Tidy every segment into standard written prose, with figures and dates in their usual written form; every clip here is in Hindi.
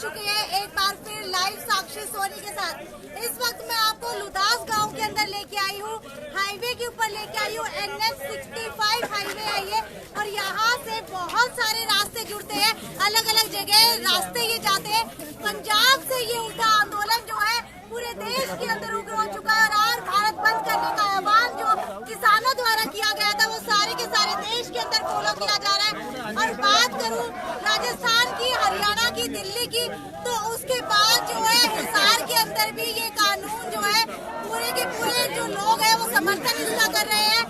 चुके हैं एक बार फिर लाइव साक्षी सोनी के साथ। इस वक्त मैं आपको लुदास गांव के अंदर लेके आई हूँ, हाईवे के ऊपर लेके आई हूँ। NH-65 हाईवे है ये, और यहाँ से बहुत सारे रास्ते जुड़ते हैं, अलग अलग जगह रास्ते ये जाते हैं। पंजाब से ये उठा आंदोलन जो है पूरे देश के अंदर उग्र हो चुका है, और भारत बंद करने का आह्वान जो किसानों द्वारा किया गया था वो सारे के सारे देश के अंदर फॉलो किया जा रहा है। और बात करूं राजस्थान की, हरियाणा की, दिल्ली की, तो उसके बाद जो है हिसार के अंदर भी ये कानून जो है पूरे के पूरे जो लोग हैं वो समर्थन इसका कर रहे हैं।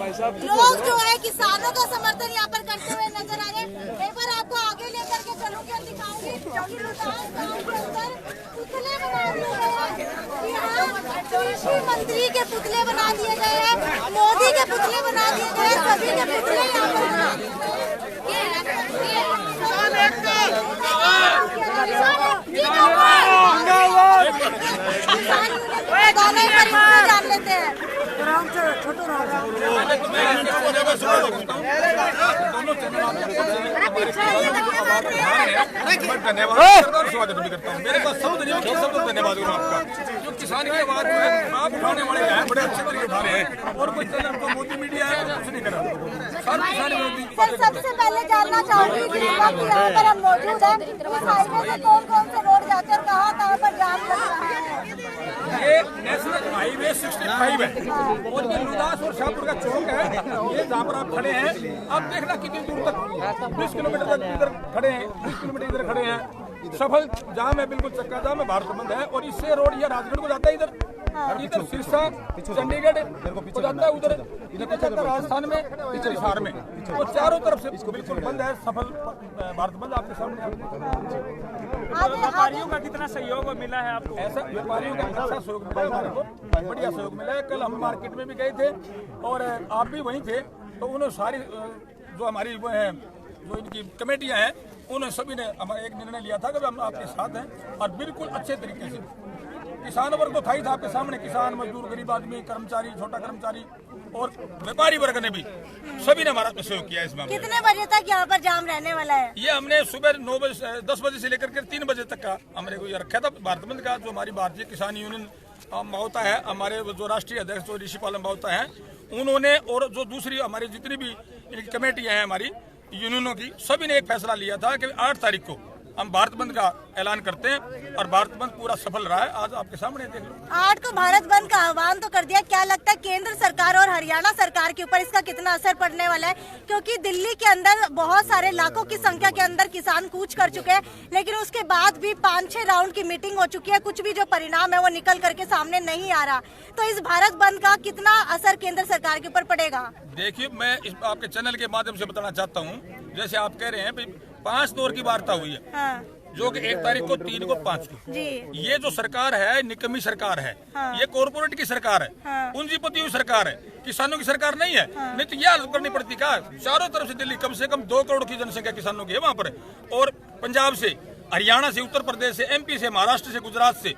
लोग जो है किसानों का समर्थन यहाँ पर करते हुए नजर आ रहे हैं। एक बार आपको आगे लेकर के चलूंगी और दिखाऊंगी कि लुदास गांव के अंदर पुतले बना दिए गए हैं। कृषि मंत्री के पुतले बना दिए गए हैं, मोदी के पुतले बना दिए गए हैं, सभी के पुतले यहाँ पर जान लेते हैं। स्वागत भी करता हूँ। मेरे पास सब धन्यवाद आपका, जो किसान की आवाज है आप उठाने वाले हैं, बड़े अच्छे तरीके उठा रहे हैं। और कोई चैनल को मोदी मीडिया है कुछ नहीं कर रहा। सबसे पहले जानना चाहूंगी कि इस वक्त यहाँ पर हम मौजूद हैं, इस हाईवे से कौन कौन से रोड जाते हैं और कहाँ पर जाम लग रहा है? ये नेशनल हाईवे 65 है और ये लुदास और शाहपुर का चौक है। ये जहाँ पर आप खड़े हैं, आप देखना कितनी दूर तक 20 किलोमीटर तक इधर खड़े हैं, 20 किलोमीटर इधर खड़े हैं। सफल जाम है, बिल्कुल चक्का जाम है, भारत बंद है। और इससे रोड ये राजगढ़ को जाता है, इधर सिरसा चंडीगढ़ को जाता है, उधर जाता है राजस्थान में, इधर हिसार में, और चारों तरफ से बिल्कुल बंद है। सफल भारत बंद आपके सामने। व्यापारियों का कितना सहयोग मिला है आपको? ऐसा व्यापारियों का अच्छा सहयोग मिला है हमारे को, बढ़िया सहयोग मिला है। कल हम मार्केट में भी गए थे और आप भी वहीं थे, तो उन्होंने सारी जो हमारी वो है जो इनकी कमेटियां हैं, उन्होंने सभी ने हमारा एक निर्णय लिया था कि हम आपके साथ हैं। और बिल्कुल अच्छे तरीके से किसान वर्ग तो था ही था आपके सामने, किसान, मजदूर, गरीब आदमी, कर्मचारी, छोटा कर्मचारी और व्यापारी वर्ग ने भी सभी ने हमारा सहयोग किया इस मामले में। कितने बजे तक यहाँ पर जाम रहने वाला है? ये हमने सुबह 10 बजे से लेकर के 3 बजे तक का हमारे को ये रखा था। भारत बंद का जो हमारी भारतीय किसान यूनियन मावता है, हमारे जो राष्ट्रीय अध्यक्ष जो ऋषि पाल मावता है, उन्होंने और जो दूसरी हमारी जितनी भी इनकी कमेटियां हैं हमारी यूनियनों की, सभी ने एक फैसला लिया था कि 8 तारीख को हम भारत बंद का ऐलान करते हैं। और भारत बंद पूरा सफल रहा है। आज आपके सामने देख लो, 8 को भारत बंद का आह्वान तो कर दिया। क्या लगता है केंद्र सरकार और हरियाणा सरकार के ऊपर इसका कितना असर पड़ने वाला है? क्योंकि दिल्ली के अंदर बहुत सारे लाखों की संख्या के अंदर किसान कूच कर चुके हैं, लेकिन उसके बाद भी 5-6 राउंड की मीटिंग हो चुकी है, कुछ भी जो परिणाम है वो निकल करके सामने नहीं आ रहा। तो इस भारत बंद का कितना असर केंद्र सरकार के ऊपर पड़ेगा? देखिए, मैं इस आपके चैनल के माध्यम से बताना चाहता हूँ, जैसे आप कह रहे हैं 5 दौर की वार्ता हुई है। हाँ। जो कि 1 तारीख को, 3 को, 5 को। जी। ये जो सरकार है निकम्मी सरकार है। हाँ। ये कॉर्पोरेट की सरकार है। हाँ। पूंजीपति हुई सरकार है, किसानों की सरकार नहीं है। हाँ। नहीं तो ये हालत करनी पड़ती का। चारों तरफ से दिल्ली कम से कम 2 करोड़ की जनसंख्या किसानों की है वहाँ पर, और पंजाब से, हरियाणा से, उत्तर प्रदेश से, MP से, महाराष्ट्र से, गुजरात से।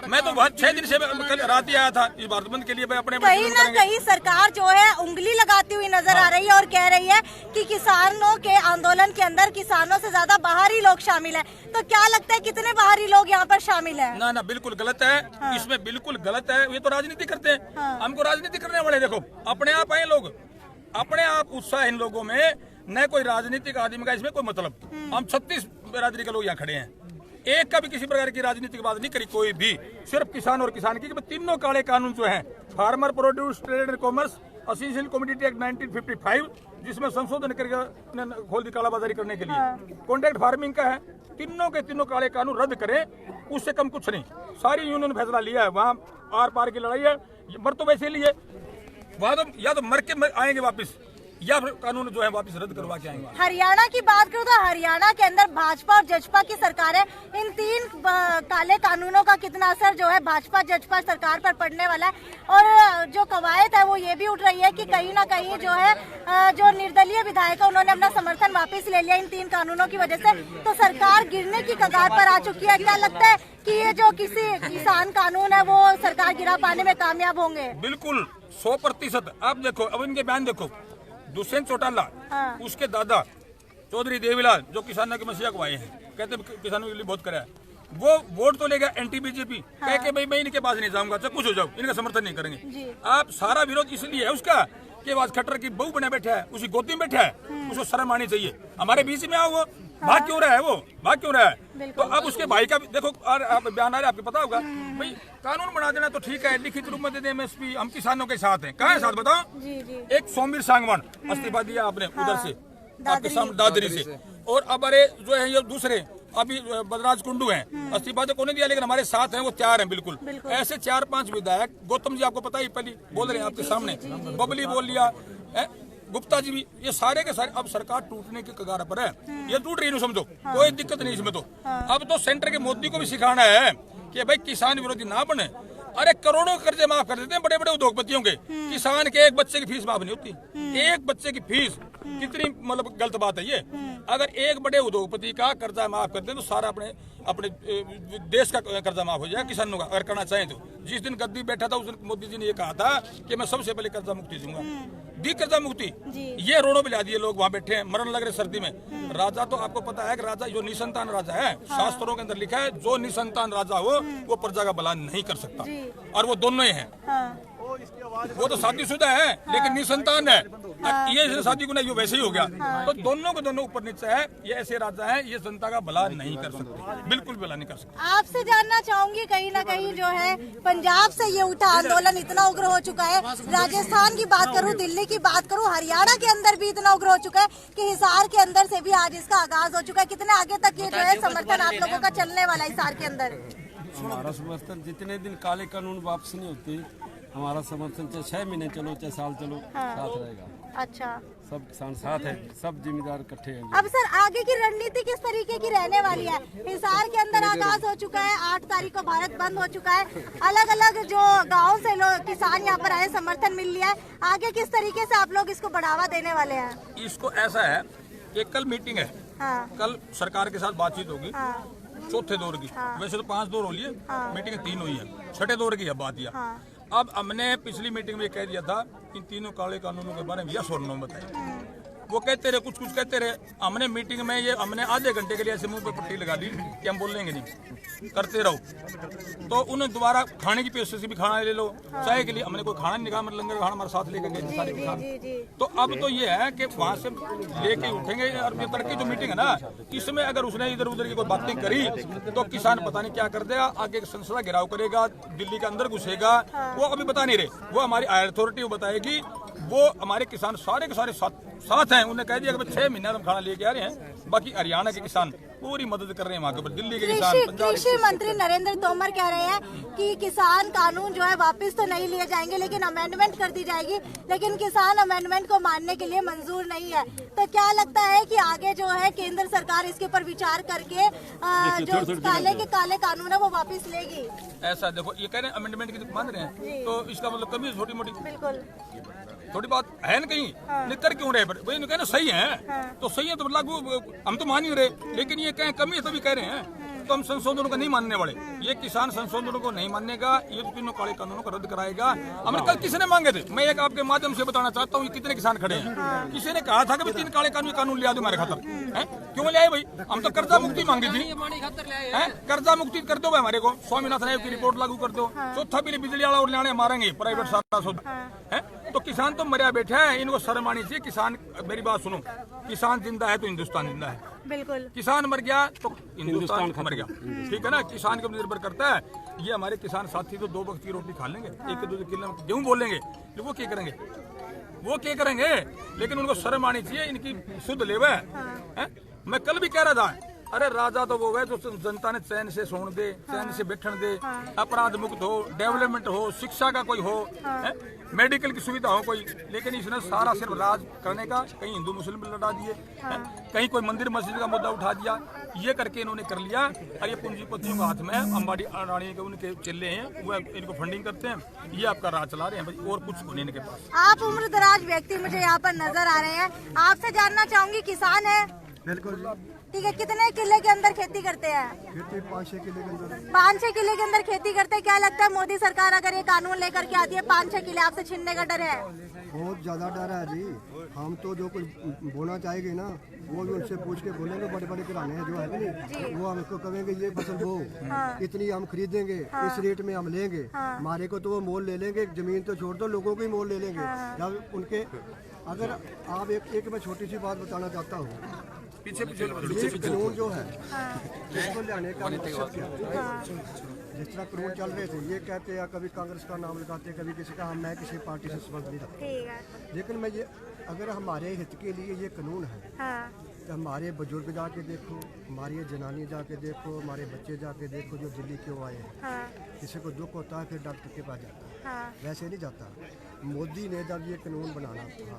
मैं तो बहुत 6 दिन से कल रात ही आया था इस भारत बंद के लिए। मैं अपने कहीं ना कहीं सरकार जो है उंगली लगाती हुई नजर आ रही है और कह रही है कि किसानों के आंदोलन के अंदर किसानों से ज्यादा बाहरी लोग शामिल हैं। तो क्या लगता है कितने बाहरी लोग यहाँ पर शामिल हैं? ना बिल्कुल गलत है। हाँ। इसमें बिल्कुल गलत है। ये तो राजनीति करते हैं। हाँ। हमको राजनीति करने वाले देखो अपने आप आए लोग, अपने आप उत्साह इन लोगों में, न कोई राजनीतिक आदमी का इसमें कोई मतलब। हम 36 बिरादरी के लोग यहाँ खड़े हैं, एक का भी किसी प्रकार की राजनीति की बात नहीं करी कोई भी, सिर्फ किसान और किसान की। तीनों काले कानून जो हैं, farmer produce trade and commerce essential commodity act 1955, जिसमें संशोधन करके खोल दी कालाबाजारी करने के लिए, कॉन्ट्रैक्ट फार्मिंग का है। तीनों के तीनों काले कानून रद्द करें, उससे कम कुछ नहीं। सारी यूनियन फैसला लिया है। वहाँ आर पार की लड़ाई है, मर तो वैसे लिए वहाँ तो या तो मर के आएंगे वापिस, या फिर कानून जो है वापस रद्द करवा के आएंगे। हरियाणा की बात करूँ तो हरियाणा के अंदर भाजपा और जजपा की सरकार है। इन 3 काले कानूनों का कितना असर जो है भाजपा जजपा सरकार पर पड़ने वाला है? और जो कवायद है वो ये भी उठ रही है कि कहीं ना कहीं जो है जो निर्दलीय विधायक है उन्होंने अपना समर्थन वापस ले लिया इन 3 कानूनों की वजह से, तो सरकार गिरने की कगार पर आ चुकी है। क्या लगता है कि ये जो किसान कानून है वो सरकार गिरा पाने में कामयाब होंगे? बिल्कुल 100%। आप देखो, अब इनके बयान देखो, दुष्यंत चौटाला, हाँ। उसके दादा चौधरी देवीलाल जो किसानों की मसीहा को आए हैं, कहते किसानों के लिए बहुत करा है। वो वोट तो लेगा एंटी बीजेपी कह के भाई मैं इनके पास नहीं जाऊंगा, चाहे कुछ हो जाओ, इनका समर्थन नहीं करेंगे। आप सारा विरोध इसलिए है उसका कि आज खट्टर की बहू बना बैठा है, उसी गोदी में बैठा है, उसको शर्म आनी चाहिए। हमारे बीच में आओ, वो भाग क्यों रहा है, वो भाग क्यों रहा है? तो अब उसके भाई का देखो, और आप बयान आ रहे आपको पता होगा भाई, कानून बना देना तो ठीक है, लिखित रूप में दे दे एमएसपी, हम किसानों के साथ हैं। कहाँ है साथ बताओ? एक सोमवीर सांगवान इस्तीफा दिया आपने उधर से, आपके सामने दादरी से, और अब अरे जो है ये दूसरे अभी बलराज कुंडू हैं, इस्तीफा तो कोई दिया, लेकिन हमारे साथ हैं, वो तैयार हैं बिल्कुल। ऐसे 4-5 विधायक, गौतम जी आपको पता ही पहले बोल रहे हैं आपके सामने, बबली बोल लिया, गुप्ता जी भी, ये सारे के सारे अब सरकार टूटने की कगार पर है। ये टूट रही है, समझो कोई दिक्कत नहीं इसमें। तो अब तो सेंटर के मोदी को भी सिखाना है कि भाई किसान विरोधी ना बने। अरे करोड़ों कर्जे माफ कर देते हैं बड़े बड़े उद्योगपतियों के, किसान के एक बच्चे की फीस माफ नहीं होती। एक बच्चे की फीस कितनी मतलब गलत बात है ये। अगर एक बड़े उद्योगपति का कर्जा माफ कर दे तो सारा अपने देश का कर्जा माफ हो जाए किसानों का, अगर करना चाहें तो। जिस दिन गद्दी बैठा था उस दिन मोदी जी ने ये कहा था कि मैं सबसे पहले कर्जा मुक्ति दूंगा, दी कर्जा मुक्ति। ये रोडों पे ला दिए लोग, वहाँ बैठे हैं, मरण लग रहे सर्दी में। राजा तो आपको पता है कि राजा जो निसंतान राजा है, शास्त्रों के अंदर लिखा है जो निसंतान राजा हो वो प्रजा का भला नहीं कर सकता, और वो दोनों ही हैं। वो तो शादीशुदा है लेकिन निसंतान है, ये शादी को नहीं, ये वैसे ही हो गया। तो दोनों के दोनों ऊपर नीचे है, ये ऐसे राजा है, ये जनता का भला नहीं कर सकते, बिल्कुल भला नहीं कर सकते। आपसे जानना चाहूंगी, कहीं ना कहीं जो है पंजाब से ये उठा आंदोलन इतना उग्र हो चुका है, राजस्थान की बात करूं, दिल्ली की बात करूं, हरियाणा के अंदर भी इतना उग्र हो चुका है कि हिसार के अंदर से भी आज इसका आगाज हो चुका है। कितने आगे तक ये जो है समर्थन आप लोगों का चलने वाला है हिसार के अंदर? हमारा समर्थन जितने दिन काले कानून वापस नहीं होते, हमारा समर्थन चाहे 6 महीने चलो चाहे साल चलो, साथ रहेगा। अच्छा, सब किसान साथ है, सब जिम्मेदार इकट्ठे हैं। अब सर आगे की रणनीति किस तरीके की रहने वाली है? हिसार के अंदर आगाज हो चुका है, 8 तारीख को भारत बंद हो चुका है, अलग अलग जो गाँव से लोग किसान यहाँ पर आए, समर्थन मिल लिया है। आगे किस तरीके से आप लोग इसको बढ़ावा देने वाले हैं? इसको ऐसा है कि कल मीटिंग है, कल सरकार के साथ बातचीत होगी चौथे दौर की। वैसे तो 5 दौर हो लिए, मीटिंग 3 हुई है, छठे दौर की है बात यह। अब हमने पिछली मीटिंग में कह दिया था इन तीनों काले कानूनों के बारे में यस और नो बताए। वो कहते रहे, कुछ कहते रहे। हमने मीटिंग में ये हमने आधे घंटे के लिए ऐसे मुंह पे पट्टी लगा दी कि हम बोलेंगे नहीं, करते रहो। तो उन्हें दोबारा खाने की पेशकश भी, खाना ले लो, चाय के लिए हमने कोई खाना नहीं कहा, मतलब लंगर खाना हमारे साथ लेकर गए सारे किसान। तो अब तो ये है कि वहाँ से लेके उठेंगे, और ये तड़के जो मीटिंग है ना, इसमें अगर उसने इधर उधर की कोई बातें करी तो किसान पता नहीं क्या कर देगा, आगे संसद घेराव करेगा, दिल्ली के अंदर घुसेगा। वो अभी बता नहीं रहे, वो हमारी हायर अथॉरिटी वो बताएगी। वो हमारे किसान सारे के सारे साथ हैं, उन्हें कह दिया कि 6 महीने हम खाना लेके आ रहे हैं। बाकी हरियाणा के किसान पूरी मदद कर रहे हैं, वहाँ के ऊपर दिल्ली के किसान। कृषि मंत्री नरेंद्र तोमर कह रहे हैं कि किसान कानून जो है वापस तो नहीं लिए जाएंगे, लेकिन अमेंडमेंट कर दी जाएगी, लेकिन किसान अमेंडमेंट को मानने के लिए मंजूर नहीं है। तो क्या लगता है कि आगे जो है केंद्र सरकार इसके ऊपर विचार करके जो काले कानून है वो वापस लेगी? ऐसा देखो, ये कह रहे हैं अमेंडमेंट की मान रहे हैं, तो इसका मतलब कमी छोटी मोटी बिल्कुल थोड़ी बात है न कहीं। निकर क्यों रहे भाई, कहना सही है तो सही है, तो लागू हम तो मान ही रहे, लेकिन ये कहें कमी है तो भी कह रहे हैं। तो हम संशोधनों को नहीं मानने वाले, ये किसान संशोधनों को नहीं मानेगा, ये तीनों काले कानूनों को रद्द कराएगा। हमने कल किसी ने मांगे थे, मैं एक आपके माध्यम से बताना चाहता हूँ, कितने किसान खड़े हैं। किसी ने कहा था कि 3 काले कानून ले आ दो हमारे खातर, क्यों ले आए भाई? हम तो कर्जा मुक्ति मांगी थी, कर्जा मुक्ति कर दो भाई हमारे को, स्वामीनाथन आयोग की रिपोर्ट लागू कर दो। चौथा बिल बिजली वाला और लाने मारेंगे प्राइवेट सारा शुद्ध है। तो किसान तो मरिया बैठा है, इनको शर्म आनी चाहिए। किसान, मेरी बात सुनो, किसान जिंदा है तो हिंदुस्तान जिंदा है, बिल्कुल। किसान मर गया तो हिंदुस्तान मर गया, ठीक है ना। किसान के ऊपर निर्भर करता है। ये हमारे किसान साथी तो 2 वक्त की रोटी खा लेंगे, 1-2 किलो गेहूं बोलेंगे, तो वो क्या करेंगे? वो क्या करेंगे? लेकिन उनको शर्म आनी चाहिए, इनकी शुद्ध लेवा है। मैं कल भी कह रहा था, अरे राजा तो वो है जो जनता ने चैन से सोने दे, चैन से बैठन दे, अपराध मुक्त हो, डेवलपमेंट हो, शिक्षा का कोई हो, मेडिकल की सुविधा हो कोई। लेकिन इसने सारा सिर्फ राज करने का, कहीं हिंदू मुस्लिम लड़ा दिए, कहीं कोई मंदिर मस्जिद का मुद्दा उठा दिया, ये करके इन्होंने कर लिया। और ये पूंजीपतियों के हाथ में, अंबानी अडानी के उनके चेले हैं, वो इनको फंडिंग करते हैं, ये आपका राज चला रहे हैं भाई, और कुछ नहीं इनके पास। आप उम्रदराज व्यक्ति मुझे यहाँ पर नजर आ रहे हैं, आपसे जानना चाहूंगी, किसान है? बिल्कुल, ठीक है। कितने किले के अंदर खेती करते हैं? खेती 5-6 किले के अंदर। 5-6 किले के अंदर खेती करते हैं। क्या लगता है मोदी सरकार अगर ये कानून लेकर के आती है, 5-6 किले आपसे छीनने का डर है? बहुत ज़्यादा डर है जी। हम तो जो कुछ बोलना चाहेंगे ना वो भी उनसे पूछ के बोलेंगे। बड़े बड़े किराने हैं जो है नहीं, वो हमको कहेंगे ये फसल वो इतनी हम खरीदेंगे, इस रेट में हम लेंगे। हमारे को तो वो मोल ले लेंगे, जमीन तो छोड़ दो, लोगों को ही मोल ले लेंगे। जब उनके अगर आप एक मैं छोटी सी बात बताना चाहता हूँ, ये कानून जो है इसको लाने का मकसद क्या है? जिस तरह कानून चल रहे थे, ये कहते हैं कभी कांग्रेस का नाम लगाते, कभी किसी का। मैं किसी पार्टी से संबंध नहीं रखता, लेकिन मैं ये अगर हमारे हित के लिए ये कानून है तो हमारे बुजुर्ग जाके देखो, हमारी ये जनानी जाके देखो, हमारे बच्चे जाके देखो जो दिल्ली क्यों आए हैं। किसी को दुख होता है फिर डॉक्टर के पास जाता है, वैसे नहीं जाता। मोदी ने जब ये कानून बनाना था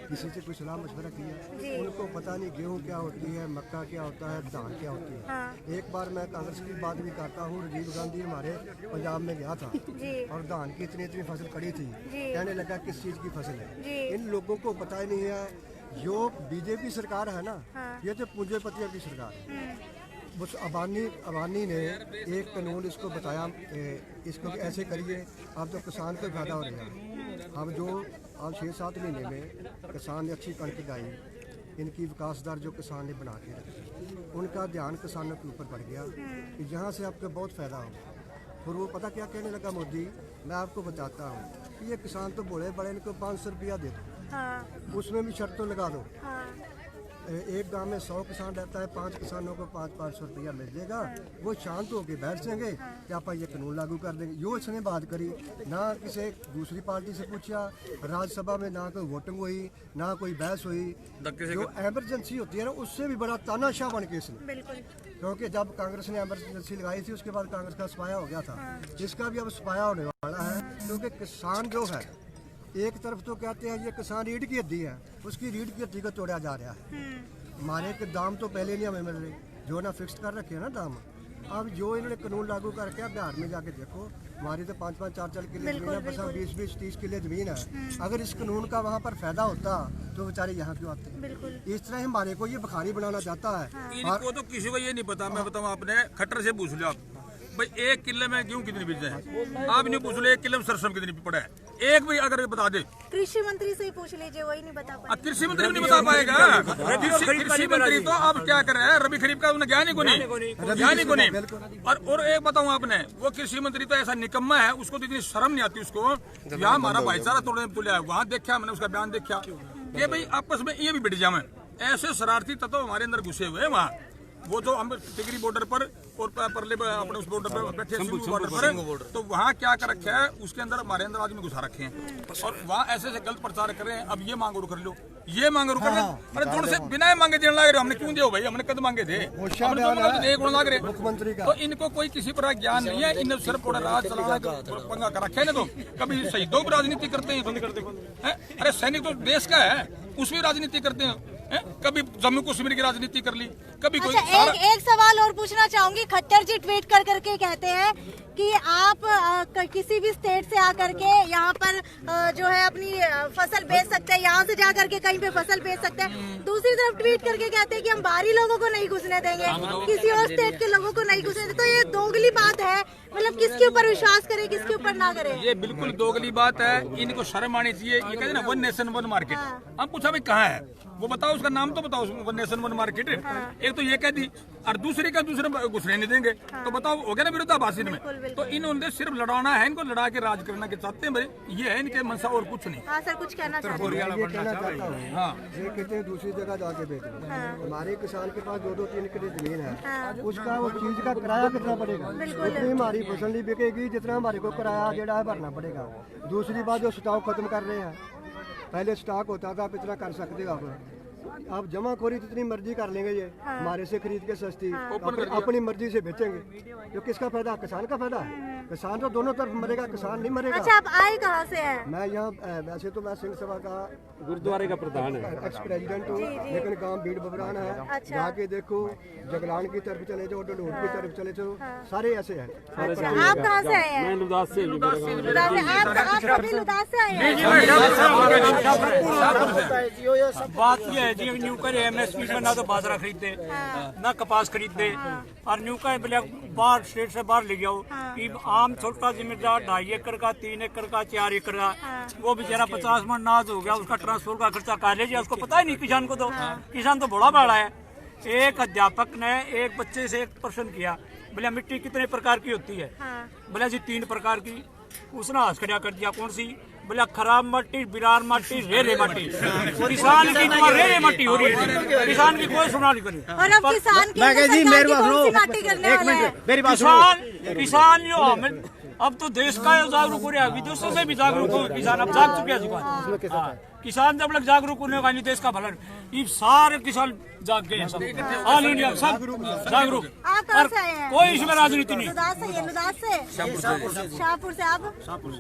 किसी से कोई सलाह मशवरा किया? उनको पता नहीं गेहूं क्या होती है, मक्का क्या होता है, धान क्या होती है। एक बार मैं कांग्रेस की बात भी करता हूँ, राजीव गांधी हमारे पंजाब में गया था और धान की इतनी इतनी फसल खड़ी थी, कहने लगा किस चीज़ की फसल है। इन लोगों को पता ही नहीं है। जो बीजेपी सरकार है ना, ये तो पूंजीपतियों की सरकार है। बस अबानी ने एक कानून इसको बताया, इसको ऐसे करिए, अब तो किसान को फायदा हो रहा है। अब जो अब 6-7 महीने में किसान ने अच्छी कणक गाई, इनकी विकास दर जो किसान ने बना के रखी, उनका ध्यान किसानों के ऊपर पड़ गया कि यहाँ से आपको बहुत फ़ायदा हो। और वो पता क्या कहने लगा मोदी, मैं आपको बताता हूँ कि ये किसान तो बोले बड़े, इनको 500 रुपया दे दो, उसमें भी शर्त तो लगा दो। एक गांव में 100 किसान रहता है, 5 किसानों को 500 रुपया मिल जाएगा। वो शांत होकर बैठ जाएंगे कि आप ये कानून लागू कर देंगे। यो इसने बात करी ना, किसी दूसरी पार्टी से पूछा, राज्यसभा में ना कोई वोटिंग हुई, ना कोई बहस हुई। जो एमरजेंसी होती है ना, उससे भी बड़ा तानाशाह बन के इसने, क्योंकि जब कांग्रेस ने एमरजेंसी लगाई थी उसके बाद कांग्रेस का सफाया हो गया था, इसका भी अब सफाया होने वाला है। क्योंकि किसान जो है, एक तरफ तो कहते हैं ये किसान रीढ़ की हड्डी है, उसकी रीढ़ की हड्डी को तोड़ा जा रहा है। हमारे के दाम तो पहले नहीं हमें मिल रहे, जो ना फिक्स कर रखे हैं ना दाम। अब जो इन्होंने कानून लागू करके बिहार में जाके देखो, हमारी तो 5-5, 4-4 किले जमीन है, बस 20-20, 30 किले जमीन है। अगर इस कानून का वहाँ पर फायदा होता तो बेचारे यहाँ क्यों आते? इस तरह हमारे को ये भिखारी बनाना चाहता है। इनको तो किसी को ये नहीं पता। मैं बताऊँ, आपने खट्टर से पूछ लिया भाई 1 किले में गेहूं कितनी बीज है, आप नहीं पूछ लो 1 किले में सरसों कितनी पड़ा है, एक भी अगर बता दे। कृषि मंत्री से ही पूछ लीजिए, वही नहीं बता पाएगा। कृषि मंत्री भी नहीं बता पाएगा। कृषि मंत्री तो अब क्या कर रहे हैं, रबी खरीफ का उन्हें ज्ञान ही को नहीं। और एक बताऊं आपने, वो कृषि मंत्री तो ऐसा निकम्मा है, उसको तो इतनी शर्म नहीं आती उसको। यहाँ हमारा भाईचारा तोड़ने में तुले, वहाँ देखा मैंने उसका बयान देखा कि भाई आपस में ये भी बिट जाए। ऐसे शरारती तत्व हमारे अंदर घुसे हुए हैं वहाँ। वो जो हम टिकरी बॉर्डर पर और परले अपने उस बॉर्डर पर बैठे बॉर्डर पर, तो वहाँ क्या कर रखा है, उसके अंदर हमारे अंदर आदमी घुसा रखे हैं और वहाँ ऐसे गलत प्रचार कर रहे हैं। अब ये मांगो कर लो, ये मांगो कर लो। अरे जोड़ से बिना मांगे देने लग रहे, हमने क्यों दिया भाई, हमने कद मांगे थे, लग रहे मुख्यमंत्री का। तो इनको कोई किसी पर ज्ञान नहीं है, इन्हें सिर्फ राज चलाना पंगा कर रखा है। तो कभी शहीदों की राजनीति करते हैं, अरे सैनिक तो देश का है, उसमें राजनीति करते हैं। कभी जम्मू कश्मीर की राजनीति कर ली, कभी कोई। एक सवाल और पूछना चाहूंगी। खट्टर जी ट्वीट कर करके कहते हैं कि आप किसी भी स्टेट से आकर के यहाँ पर जो है अपनी फसल बेच सकते हैं, यहाँ से जा करके कहीं पे फसल बेच सकते हैं। दूसरी तरफ ट्वीट करके कहते हैं कि हम बाहरी लोगों को नहीं घुसने देंगे, किसी और स्टेट के लोगों को नहीं घुसने देंगे। तो ये दोगली बात है, मतलब किसके ऊपर विश्वास करे, किसके ऊपर ना करे? ये बिल्कुल दोगली बात है, इनको शर्म आनी चाहिए। ये कहते हैं ना 1 नेशन 1 मार्केट। हम पूछा भाई कहाँ है, वो बताओ, उसका नाम तो बताओ, 1 नेशन 1 मार्केट। एक तो ये कह दी और दूसरी का दूसरे घुसने नहीं देंगे, तो बताओ हो गया ना विरोधाभासी में। तो इन्होंने सिर्फ लड़ाना है, इनको लड़ा के राज करना के चाहते हैं भाई, ये है इनके मनसा और कुछ नहीं। हाँ सर, कुछ कहना चाहते हैं? ये कहना चाहता हूँ, हाँ, ये कहते हैं दूसरी जगह जाके बेच लो। हमारे किसान के पास 2-2-3 किले जमीन है, उसका वो चीज का किराया कितना पड़ेगा? उतनी हमारी फसल नहीं बिकेगी जितना हमारे को किराया जेड़ा है भरना पड़ेगा। दूसरी बात, जो स्टॉक खत्म कर रहे हैं, पहले स्टॉक होता था, आप इतना कर सकते हो। आप जमाखोरी जितनी मर्जी कर लेंगे, ये हमारे से खरीद के सस्ती अपनी मर्जी से बेचेंगे, जो किसका फायदा? किसान का फायदा है। किसान तो दोनों तरफ मरेगा, किसान नहीं मरेगा। अच्छा, आप आए कहाँ से हैं? मैं यहाँ वैसे तो मैं सिंह सभा का गुरुद्वारे का प्रधान है, एक्स प्रेसिडेंट हूँ, लेकिन गांव भीड़ बबरान है। अच्छा। जाके देखो, जगलान की तरफ चले जाओ, डलूर की तरफ चले जाओ, सारे ऐसे हैं। अच्छा, आप कहाँ से आए हैं? मैं लुदास से। आप कभी लुदास से आए हैं? बात ये है जी, न्यू का MSP में ना तो बाजरा खरीदते ना कपास खरीदते, और न्यू का बाहर स्टेट से बाहर ले गया कि आम छोटा जिम्मेदार 2.5 एकड़ का, 3 एकड़ का, 4 एकड़ का, वो बेचारा 50 मन नाज हो गया, उसका ट्रांसपोर्ट का खर्चा कहा लीजिए, उसको पता ही नहीं किसान को। तो किसान तो बड़ा बड़ा है। एक अध्यापक ने एक बच्चे से एक प्रश्न किया, बोले मिट्टी कितने प्रकार की होती है? बोले जी 3 प्रकार की। उसने हंस खड़ा कर दिया, कौन सी? बोला खराब मट्टी, बिरार मट्टी, रेरे मट्टी। किसान की तो रेरे मट्टी हो रही है, किसान की कोई सुना नहीं करी। और अब किसान की कौन सी माटी करने वाला है? किसान जो हमें अब तो देश का जागरूक हो रहा है, विदेशों से भी जागरूक हो किसान, अब जाग चुके हैं। किसान जब लग जागरूक होने का नहीं, देश का भला, ये सारे किसान जाग गए हैं, सब ऑल इंडिया सब जागरूक। आप कहाँ से आए हैं? कोई इसमें राजनीति नहीं। लुदास से, ये लुदास से, शाहपुर से। आप शाहपुर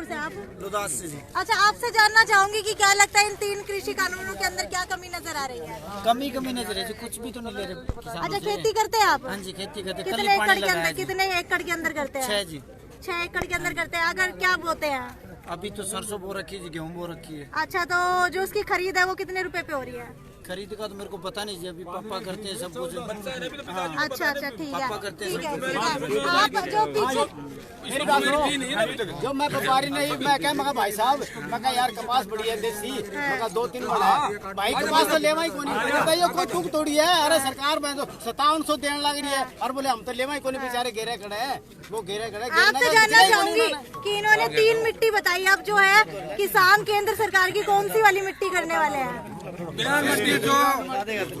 से, आप लुदास से। अच्छा, आपसे जानना चाहूंगी कि क्या लगता है इन 3 कृषि कानूनों के अंदर क्या कमी नजर आ रही है? कमी नजर है, कुछ भी तो नहीं ले रहे किसान। अच्छा, खेती करते हैं आप? हाँ जी, खेती करते। कितने एकड़ के अंदर, कितने एकड़ के अंदर करते हैं? 6 जी। 6 एकड़ के अंदर करते हैं। अगर क्या बोते हैं? अभी तो सरसों बो रखी है, गेहूं बो रखी है। अच्छा, तो जो उसकी खरीद है वो कितने रुपए पे हो रही है? खरीद का तो मेरे को पता नहीं जी, अभी पापा करते हैं सब कुछ। अच्छा, ठीक है, पापा करते हैं ठीक है। आप जो पीछे जो मैं व्यापारी नहीं, मैं क्या मगा भाई साहब, मैं कहा यार कपास बढ़िया देसी, मैं कहा 2-3 बड़ा है भाई, कपास तो लेवा ही कोनी, बताइए कोई टूक तोड़ी है। अरे सरकार में तो 5700 देने लग रही है, और बोले हम तो लेवा ही कोनी, बेचारे घेरे खड़े हैं, वो घेरे खड़े। आपसे जानना चाहूंगी कि इन्होंने 3 मिट्टी बताई, अब जो है किसान केंद्र सरकार की कौन सी वाली मिट्टी करने वाले हैं? बिरान मट्टी जो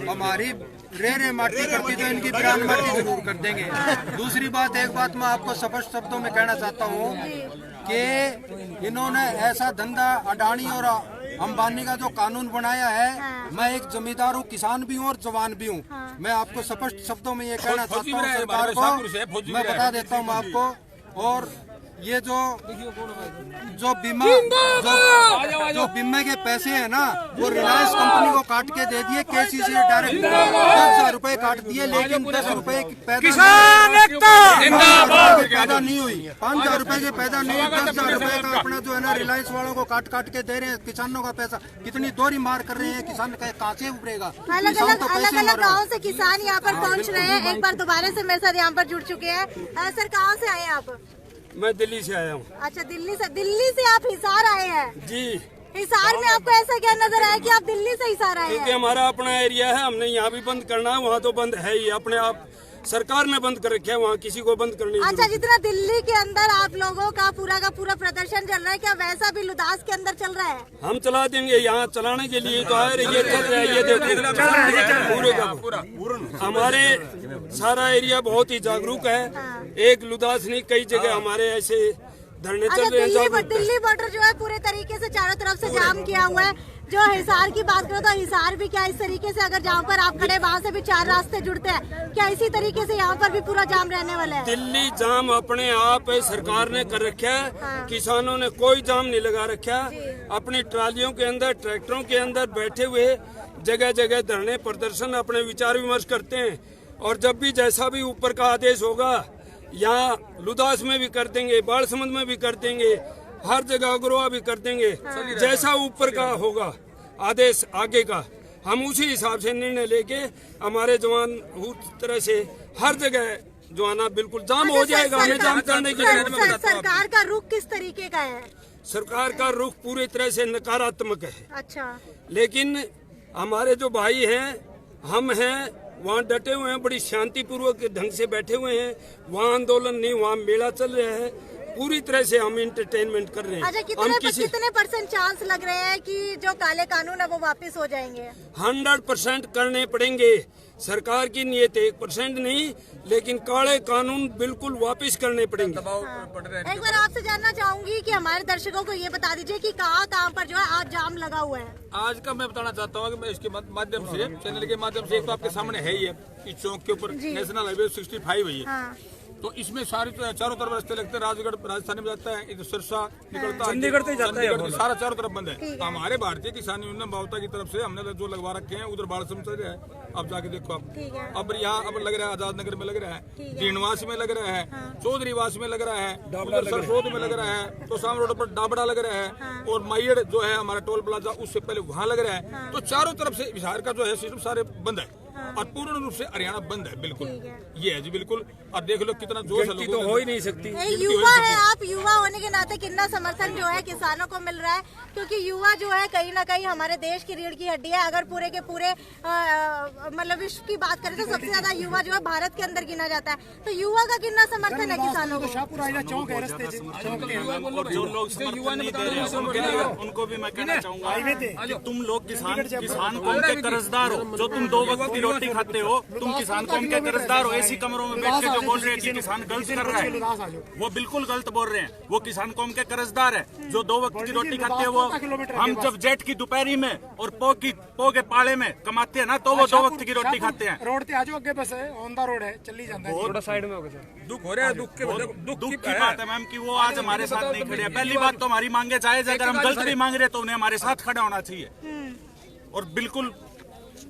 हमारी रेरे माटी करती तो इनकी बिरान माटी जरूर कर देंगे। दूसरी बात, एक बात मैं आपको स्पष्ट शब्दों में कहना चाहता हूँ कि इन्होंने ऐसा धंधा अडानी और अंबानी का जो कानून बनाया है, मैं एक जमींदार हूँ, किसान भी हूँ और जवान भी हूँ। मैं आपको स्पष्ट शब्दों में ये कहना चाहता हूँ सरकार को, मैं बता देता हूँ मैं आपको। और ये जो बीमा जो बीमा के पैसे है ना, वो रिलायंस कंपनी को काट के दे दिए, केसी से डायरेक्ट 10,000 रुपए काट दिए, लेकिन 10 रुपए की पैदा नहीं हुई, 5,000 रुपए की पैदा नहीं हुई, 10,000 रुपए का अपना जो है ना रिलायंस वालों को काट के दे रहे हैं किसानों का पैसा। कितनी दोहरी मार कर रहे हैं, किसान कहाँ से उभरेगा? अलग गाँव से किसान यहाँ पर पहुँच रहे हैं। एक बार दोबारा से मेरे साथ यहाँ पर जुड़ चुके हैं। सर, कहाँ से आए आप? मैं दिल्ली से आया हूँ। अच्छा, दिल्ली से आप हिसार आए हैं? जी। हिसार में आपको ऐसा क्या नजर आया कि आप दिल्ली से हिसार आए हैं? क्योंकि हमारा अपना एरिया है, हमने यहाँ भी बंद करना है, वहाँ तो बंद है ही, अपने आप सरकार ने बंद कर रखे है, वहाँ किसी को बंद करने। अच्छा, जितना दिल्ली के अंदर आप लोगों का पूरा प्रदर्शन चल रहा है, क्या वैसा भी लुदास के अंदर चल रहा है? हम चला देंगे, यहाँ चलाने के लिए तो आए, ये चल रहा है, ये देखो पूरे का हमारे सारा एरिया बहुत ही जागरूक है। एक लुदास नहीं, कई जगह हमारे ऐसे धरने चल रहे हैं। दिल्ली बॉर्डर जो है पूरे तरीके से चारों तरफ से जाम किया हुआ है। जो हिसार की बात करो तो हिसार भी क्या इस तरीके से, अगर जहाँ पर आप खड़े वहाँ से भी 4 रास्ते जुड़ते हैं, क्या इसी तरीके से यहाँ पर भी पूरा जाम रहने वाला है? दिल्ली जाम अपने आप सरकार ने कर रखा है, किसानों ने कोई जाम नहीं लगा रखा। अपनी ट्रालियों के अंदर, ट्रैक्टरों के अंदर बैठे हुए जगह जगह धरने प्रदर्शन अपने विचार विमर्श करते हैं, और जब भी जैसा भी ऊपर का आदेश होगा, यहाँ लुदास में भी कर देंगे, बाड़समंद में भी कर देंगे, हर जगह अग्रवा भी कर देंगे। जैसा ऊपर का होगा आदेश आगे का, हम उसी हिसाब से निर्णय लेके हमारे जवान उस तरह से हर जगह जो आना बिल्कुल जाम हो जाएगा। हमें जाम करने की सरकार का रुख किस तरीके का है? सरकार का रुख पूरी तरह से नकारात्मक है। अच्छा, लेकिन हमारे जो भाई हैं, हम हैं, वहाँ डटे हुए हैं, बड़ी शांतिपूर्वक ढंग से बैठे हुए हैं। वहाँ आंदोलन नहीं, वहाँ मेला चल रहा है, पूरी तरह से हम इंटरटेनमेंट कर रहे हैं। अच्छा, कितने % चांस लग रहे हैं कि जो काले कानून है वो वापस हो जाएंगे? 100% करने पड़ेंगे। सरकार की नीयत 1% नहीं, लेकिन काले कानून बिल्कुल वापस करने पड़ेंगे। एक बार आपसे जानना चाहूंगी कि हमारे दर्शकों को ये बता दीजिए कि कहाँ पर जो है आज जाम लगा हुआ है? आज का मैं बताना चाहता हूँ कि मैं इसके माध्यम से, चैनल के माध्यम से, एक तो आपके सामने है ही है, इस चौक के ऊपर नेशनल हाईवे 65 है। तो इसमें सारे चारों तरफ रास्ते लगते हैं। राजगढ़ राजस्थान में जाता है, इधर सिरसा निकलता है, चंडीगढ़ से जाता है, चंडीगढ़ सारा चारों तरफ बंद है। हमारे भारतीय किसान यूनियन बावता की तरफ से हमने जो लगवा रखे हैं, उधर बाढ़ समझ रहे हैं, अब जाके देखो आप। अब यहाँ अब लग रहा है आजाद नगर में लग रहा है, दीनवास में लग रहा है, चौधरीवास में लग रहा है, सरसोद में लग रहा है, तो साम रोड पर डाबड़ा लग रहा है, और माइड जो है हमारा टोल प्लाजा उससे पहले वहाँ लग रहा है। तो चारों तरफ से बिहार का जो है सिस्टम सारे बंद है और पूर्ण रूप से हरियाणा बंद है। बिल्कुल ये है जी, बिल्कुल। और देख लो कितना जोश है, तो हो ही नहीं सकती। युवा है आप, युवा होने के नाते कितना समर्थन जो है किसानों को मिल रहा है, क्योंकि युवा जो है कहीं ना कहीं हमारे देश की रीढ़ की हड्डी है। अगर पूरे के पूरे मतलब विश्व की बात करें तो सबसे ज्यादा युवा जो है भारत के अंदर गिना जाता है। तो युवा का कितना समर्थन है किसानों को? जो लोग समर्थन नहीं दे रहे हैं उनको भी मैं कहना चाहूंगा कि तुम लोग किसान कौम के कर्जदार हो। जो तुम 2 वक्त की रोटी खाते हो, तुम किसान कौम के कर्जदार हो। ऐसी कमरों में बैठ के जो बोल रहे हैं कि किसान गलत कर रहा है, वो बिल्कुल गलत बोल रहे हैं। वो किसान कौम के कर्जदार है जो 2 वक्त की रोटी खाते हैं। वो हम जब जेठ की दोपहरी में और पो के पाले में कमाते हैं ना, तो वो 2 वक्त की रोटी खाते हैं। रोड पे आजो अगे बस है, ऑन द रोड है, चली जाता है। थोड़ा साइड में हो गया। दुख हो रहा है, दुख की बात है मैम कि वो आज हमारे साथ नहीं खड़े हैं। पहली बात तो हमारी मांगे जायज है, अगर हम गलत भी मांग रहे तो उन्हें हमारे साथ खड़ा होना चाहिए और बिल्कुल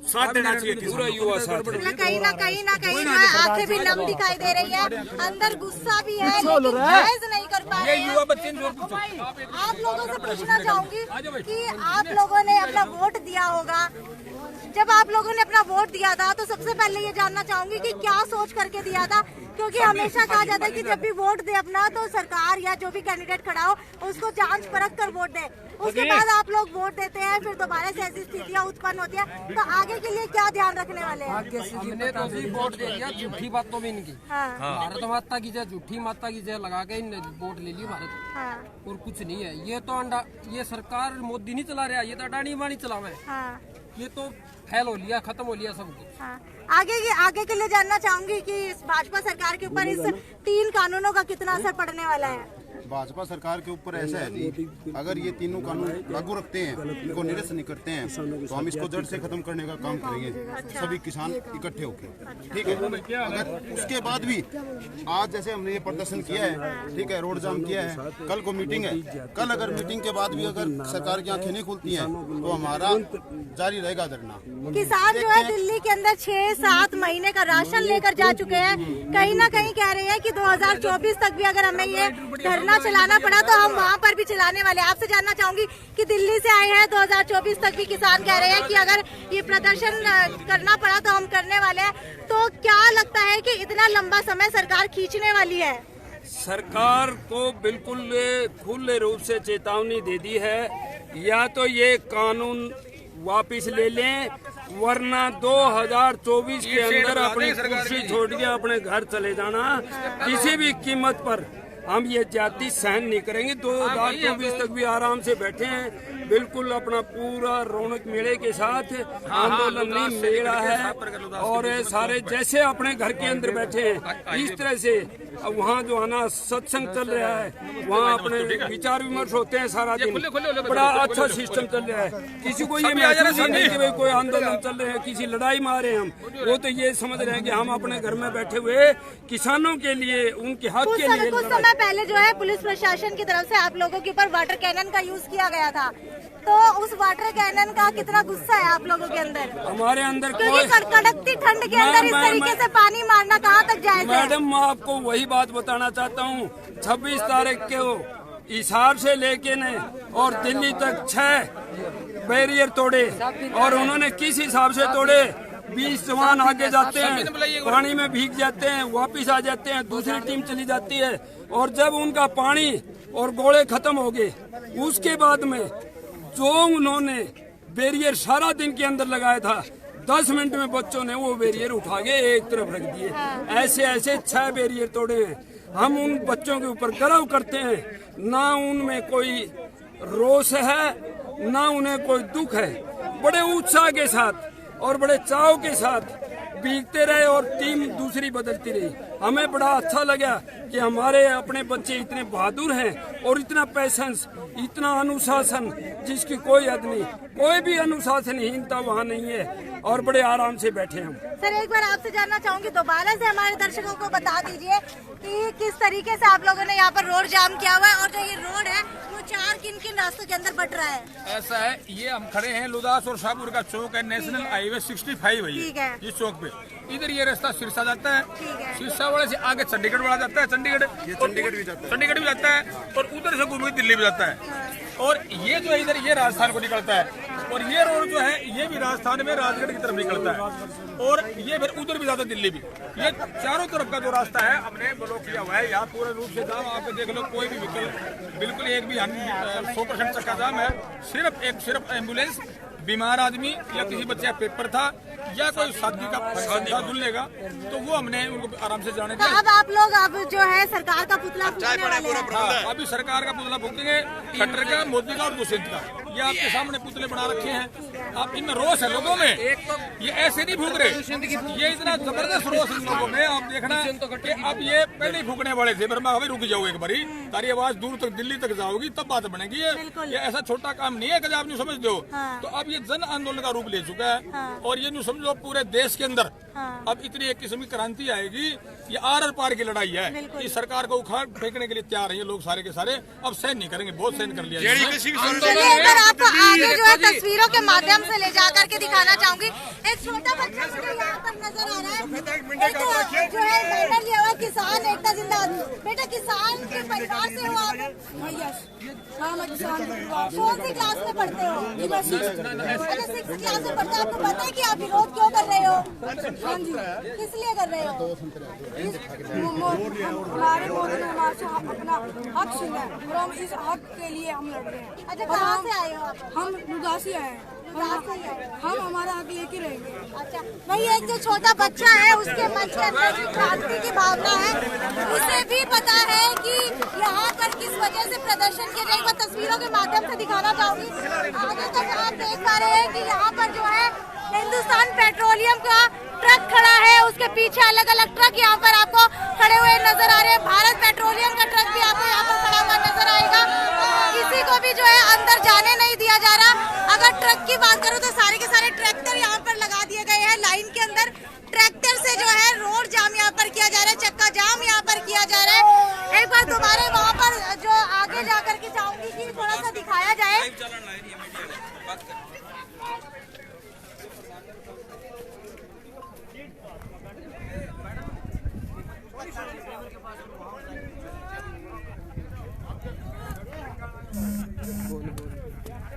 साथ देना चाहिए। पूरा युवा साथ कहीं ना कहीं आंखें भी नम दिखाई दे रही है, अंदर गुस्सा भी है, लेकिन जायज नहीं कर पा रहे हैं। आप लोगों से पूछना चाहूंगी कि आप लोगों ने अपना वोट दिया होगा। जब आप लोगों ने अपना वोट दिया था तो सबसे पहले ये जानना चाहूंगी कि क्या सोच करके दिया था, क्योंकि हमेशा कहा जाता है कि जब भी वोट दे अपना तो सरकार या जो भी कैंडिडेट खड़ा हो उसको जांच परख कर वोट दे। उसके बाद आप लोग वोट देते हैं, फिर दोबारा से ऐसी स्थितियां उत्पन्न होती है। तो आगे के लिए क्या ध्यान रखने वाले हैं? हमने तो अभी वोट दे दिया झूठी बातों में इनकी। भारत माता की जय, झूठी माता की जय लगा के इन वोट ले ली भारत। और कुछ नहीं है। ये तो ये सरकार मोदी नहीं चला रहा, ये तो अडानी अंबानी चला रहा है। ये तो फेल हो लिया, खत्म हो लिया सब कुछ। आगे के लिए जानना चाहूंगी कि इस भाजपा सरकार के ऊपर इस 3 कानूनों का कितना असर पड़ने वाला है? भाजपा सरकार के ऊपर ऐसा है जी, अगर ये तीनों कानून लागू रखते हैं, इनको निरस्त नहीं करते हैं, तो हम इसको जड़ से खत्म करने का काम करेंगे, सभी किसान इकट्ठे होकर। ठीक है, अगर उसके बाद भी आज जैसे हमने ये प्रदर्शन किया है, ठीक है, रोड जाम किया है, कल को मीटिंग है, कल अगर मीटिंग के बाद भी अगर सरकार की आंखें नहीं खुलती हैं तो हमारा जारी रहेगा धरना। किसान जो है दिल्ली के अंदर 6-7 महीने का राशन लेकर जा चुके हैं। कहीं ना कहीं कह रहे हैं कि 2024 तक भी अगर हमें ये धरना चलाना पड़ा तो हम वहाँ पर भी चलाने वाले। आपसे जानना चाहूंगी कि दिल्ली से आए हैं, 2024 तक भी किसान कह रहे हैं कि अगर ये प्रदर्शन करना पड़ा तो हम करने वाले हैं। तो क्या लगता है कि इतना लंबा समय सरकार खींचने वाली है? सरकार को बिल्कुल खुले रूप से चेतावनी दे दी है, या तो ये कानून वापिस ले लें, वरना 2024 के अंदर अपनी कुर्सी छोड़ के अपने घर चले जाना। किसी भी कीमत पर हम ये जाति सहन नहीं करेंगे। 2024 तक भी आराम से बैठे हैं, बिल्कुल अपना पूरा रौनक मेले के साथ। आंदोलन नहीं मेला है, और सारे जैसे अपने घर के अंदर बैठे हैं इस तरह से वहाँ जो है ना सत्संग चल रहा है, वहाँ अपने विचार विमर्श होते हैं सारा दिन। बड़ा अच्छा सिस्टम चल रहा है। किसी को ये महसूस नहीं कि भाई कोई आंदोलन चल रहे हैं, किसी लड़ाई में आ रहे हैं हम। वो तो ये समझ रहे हैं कि हम अपने घर में बैठे हुए किसानों के लिए, उनके हक के लिए। कुछ समय पहले जो है पुलिस प्रशासन की तरफ से आप लोगों के ऊपर वाटर कैनन का यूज किया गया था, तो उस वाटर कैनन का कितना गुस्सा है आप लोगों के अंदर? हमारे अंदर क्योंकि कड़कती ठंड के अंदर इस तरीके से पानी मारना कहाँ तक जायज है? मैडम, मैं आपको वही बात बताना चाहता हूँ। 26 तारीख को हिसार से लेके ने और दिल्ली तक 6 बैरियर तोड़े, और उन्होंने किस हिसाब से तोड़े? 20 जवान आगे जाते हैं, पानी में भीग जाते हैं, वापिस आ जाते हैं, दूसरी टीम चली जाती है, और जब उनका पानी और गोले खत्म हो गए उसके बाद में जो उन्होंने बैरियर सारा दिन के अंदर लगाया था, 10 मिनट में बच्चों ने वो बैरियर उठा के एक तरफ रख दिए। ऐसे 6 बैरियर तोड़े हैं। हम उन बच्चों के ऊपर गर्व करते हैं, ना उनमें कोई रोष है ना उन्हें कोई दुख है। बड़े उत्साह के साथ और बड़े चाव के साथ बीतते रहे और टीम दूसरी बदलती रही। हमें बड़ा अच्छा लगा कि हमारे अपने बच्चे इतने बहादुर हैं और इतना पैसेंस, इतना अनुशासन जिसकी कोई हद नहीं, कोई भी अनुशासनहीनता वहाँ नहीं है और बड़े आराम से बैठे हम। सर एक बार आपसे जानना चाहूंगी, दोबारा से हमारे दर्शकों को बता दीजिए कि किस तरीके से आप लोगों ने यहाँ पर रोड जाम किया हुआ है और जो ये रोड है वो चार किन रास्तों के अंदर बट रहा है? ऐसा है, ये हम खड़े हैं लुदास और शाहपुर का चौक है, नेशनल हाईवे 65 है इस चौक पे। इधर ये रास्ता सिरसा जाता है, सिरसा वाले से आगे चंडीगढ़ वाला जाता है, चंडीगढ़ भी जाता है और उधर से घूम के दिल्ली भी जाता है। और ये जो है इधर ये राजस्थान को निकलता है और ये रोड जो है ये भी राजस्थान में राजगढ़ की तरफ निकलता है और ये फिर उधर भी जाता है दिल्ली भी। ये चारों तरफ का जो रास्ता है हमने ब्लॉक किया हुआ है, यहाँ पूरे रूप से जाम आप देख लो, कोई भी व्हीकल बिल्कुल एक भी 100% चक्का जाम है। सिर्फ एम्बुलेंस, बीमार आदमी या किसी बच्चे का पेपर था या कोई शादी का दुल्हने का, तो वो हमने उनको आराम से जाने दिया। तो अब आप लोग अब जो है सरकार का पुतला फूकने वाले हैं। अभी सरकार का पुतला फूकेंगे, खट्टर का, मोदी का और दुष्यंत का। ये आपके सामने पुतले बना रखे हैं, आप इनमें रोष है लोगों में, ये ऐसे नहीं फूक रहे, ये इतना जबरदस्त रोष इन लोगों में। आप देखना कि अब ये पहले ही फूकने वाले थे, पर मैं रुक जाओ एक बारी, तारी आवाज दूर तक दिल्ली तक जाओगी तब बात बनेगी। ये ऐसा छोटा काम नहीं है कि आप नहीं समझते हो। तो अब ये जन आंदोलन का रूप ले चुका है और ये नहीं समझो पूरे देश के अंदर अब इतनी एक किस्म की क्रांति आएगी। ये आर पार की लड़ाई है, इस सरकार को उखाड़ फेंकने के लिए तैयार है ये लोग सारे के सारे। अब सहन नहीं करेंगे, बहुत सहन कर लिया। आपको आगे जो है तस्वीरों के माध्यम से ले जाकर के दिखाना चाहूंगी, एक छोटा बच्चा मुझे यहाँ पर नजर आ रहा है, एक जो है बैनर लिया हुआ किसान एकता जिंदाबाद। बेटा किसान के परिवार से हो आप? कौन सी क्लास में पढ़ते हो? 6th क्लास में पढ़ते हो। आपको पता है कि आप विरोध क्यों कर रहे हो? हाँ जी, किस लिए कर रहे हो? हमारे मोदी ने हमारे अपना हक छीना है और हम इस हक के लिए हम लड़ रहे हैं। अच्छा, कहाँ से आए हो आप? हम लुदासी आए हैं, हम हमारा हक लेके रहेंगे। अच्छा, वही एक जो छोटा बच्चा है उसके मन के अंदर जो क्रांति की भावना है, उसे भी पता है कि यहाँ पर किस वजह से प्रदर्शन किया जाएगा। तस्वीरों के माध्यम से दिखाना चाहूंगी। आगे तक आप देख पा रहे हैं कि यहाँ पर जो है हिंदुस्तान पेट्रोलियम का ट्रक खड़ा है, उसके पीछे अलग अलग ट्रक यहाँ पर आपको खड़े हुए नजर आ रहे हैं। भारत पेट्रोलियम का ट्रक भी आपको यहाँ पर खड़ा हुआ नजर आएगा। किसी को भी जो है अंदर जाने नहीं दिया जा रहा। अगर ट्रक की बात करूँ तो सारे के सारे ट्रैक्टर यहाँ पर लगा दिए गए हैं लाइन के अंदर। ट्रैक्टर से जो है रोड जाम यहाँ पर किया जा रहा है, चक्का जाम यहाँ पर किया जा रहा है। एक बार दोबारा वहाँ पर जो आगे जाकर के चाहूंगी कि थोड़ा सा दिखाया जाए।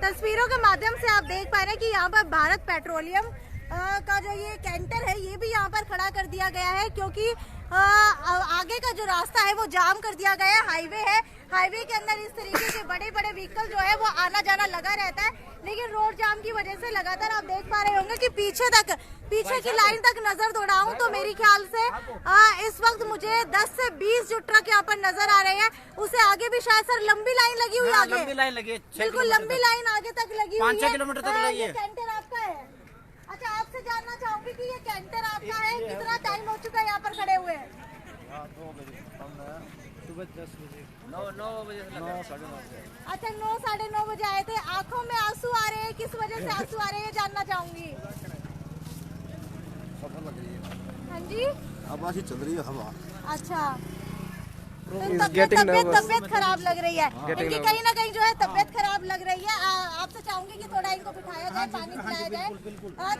तस्वीरों के माध्यम से आप देख पा रहे हैं कि यहाँ पर भारत पेट्रोलियम का जो ये कैंटर है ये भी यहाँ पर खड़ा कर दिया गया है, क्योंकि आगे का जो रास्ता है वो जाम कर दिया गया है। हाईवे है, हाईवे के अंदर इस तरीके के बड़े बड़े व्हीकल जो है वो आना जाना लगा रहता है, लेकिन रोड जाम की वजह से लगातार आप देख पा रहे होंगे कि पीछे की लाइन तक नजर दौड़ाऊं तो मेरे ख्याल से इस वक्त मुझे 10 से 20 जो ट्रक यहाँ पर नजर आ रहे हैं, उसे आगे भी शायद सर लंबी लाइन लगी हुई, आगे लंबी लाइन लगी है, बिल्कुल लंबी लाइन आगे तक लगी हुई है, 5-6 किलोमीटर तक लगी है। कैंटर आपका है? अच्छा, आपसे जानना चाहूंगी कि ये कैंटर आपका है, कितना टाइम हो चुका है यहाँ पर खड़े हुए? सुबह 10 बजे 9 बजे से लगा। अच्छा, 9 साढ़े 9 बजे आए थे। आंखों में आंसू आ रहे हैं, किस वजह से आंसू आ रहे हैं जानना चाहूंगी। हाँ जी, हवा सी चल रही है हवा। अच्छा, तबियत खराब लग रही है इनकी, कहीं ना कहीं जो है तबियत खराब लग रही है। आपसे चाहूंगी कि थोड़ा इनको बिठाया जाए, पानी पिलाया जाए।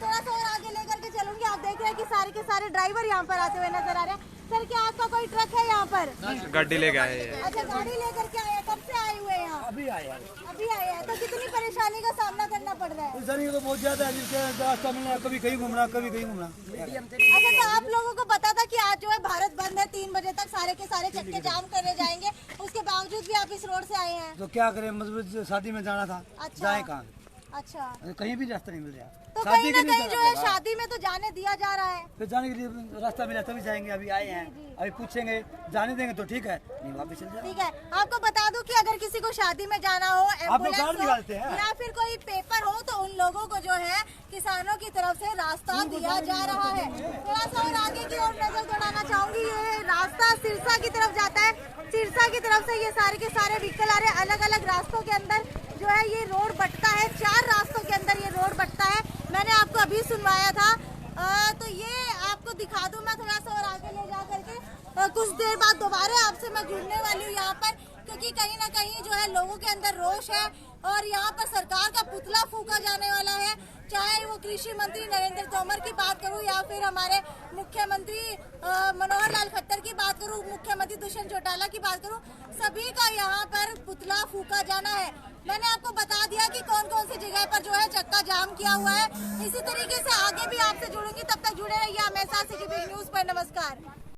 थोड़ा सा और आगे लेकर के चलूंगी। आप देख रहे हैं कि सारे के सारे ड्राइवर यहाँ पर आते हुए नजर आ रहे हैं। सर, क्या आपका कोई ट्रक है यहाँ पर? गाड़ी लेके आए हैं। अच्छा, गाड़ी लेकर के आए, कब से आए हुए हैं यहाँ? अभी आए हैं। तो कितनी परेशानी का सामना करना पड़ रहा है? परेशानी तो बहुत ज्यादा है, जिसके रास्ता मिलना, कभी कहीं घूमना, कभी कहीं घूमना। अच्छा, तो आप लोगों को पता था कि आज जो है भारत बंद है, 3 बजे तक सारे के सारे चक्के जाम करने जाएंगे, उसके बावजूद भी आप इस रोड से आए हैं? तो क्या करें, मजबूरी शादी में जाना था। अच्छा, जाए कहाँ? अच्छा, कहीं भी रास्ता नहीं मिल रहा। तो कहीं ना कहीं जो है शादी में तो जाने दिया जा रहा है। फिर जाने के लिए रास्ता मिला तभी जाएंगे। अभी आए हैं, अभी पूछेंगे, जाने देंगे तो ठीक है, नहीं वापस चले जाए। ठीक है, आपको बता दूं कि अगर किसी को शादी में जाना हो, एम्बुलेंस हो या फिर कोई पेपर हो, तो उन लोगों को जो है किसानों की तरफ से रास्ता दिया जा रहा है। थोड़ा सा और आगे की ओर नजर दौड़ाना चाहूंगी। ये रास्ता सिरसा की तरफ जाता है। सिरसा की तरफ से ये सारे के सारे व्हीकल आ रहे हैं। अलग अलग रास्तों के अंदर जो है ये रोड बंटता है। 4 रास्तों के अंदर ये रोड बंटता है। मैंने आपको अभी सुनवाया था। तो ये आपको दिखा दूं मैं थोड़ा सा और आगे ले जा करके। कुछ देर बाद दोबारा आपसे मैं जुड़ने वाली हूँ यहाँ पर, क्योंकि कहीं ना कहीं जो है लोगों के अंदर रोष है और यहाँ पर सरकार का पुतला फूका जाने वाला है। चाहे वो कृषि मंत्री नरेंद्र तोमर की बात करूं या फिर हमारे मुख्यमंत्री मनोहर लाल खट्टर की बात करूं, मुख्यमंत्री दुष्यंत चौटाला की बात करूं, सभी का यहाँ पर पुतला फूका जाना है। मैंने आपको बता दिया कि कौन कौन सी जगह पर जो है चक्का जाम किया हुआ है। इसी तरीके से आगे भी आपसे जुड़ूंगी। तब तक जुड़े रहिए हमेशा सिटी न्यूज पर। नमस्कार।